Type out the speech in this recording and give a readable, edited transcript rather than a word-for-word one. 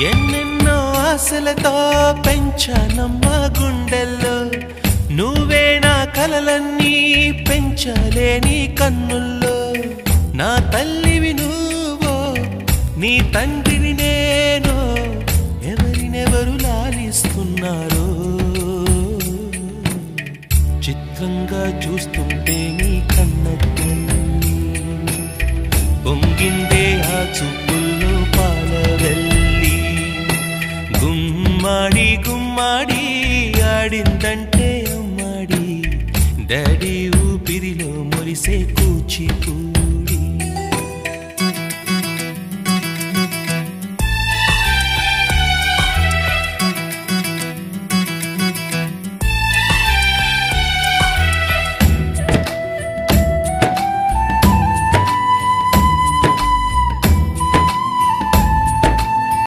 ఎన్నెన్నో ఆశలతో పెంచానమ్మ గుండెల్లో నువ్వే నా కలలన్నీ పెంచలేని కన్నుల్లో నా తల్లివి నువ్వో నీ తండ్రిని నేను ఎవరినెవరు లాలిస్తున్నారో చిత్రంగా చూస్తుంటే నీ కన్నతల్లి పొంగిందే ఆ చూపుల్లో పాలవెల్లి గుమ్మాడి గుమ్మాడి ఆడిందంటే అమ్మాడి డాడీ ఊపిరిలో మురిసే కూచిపూడి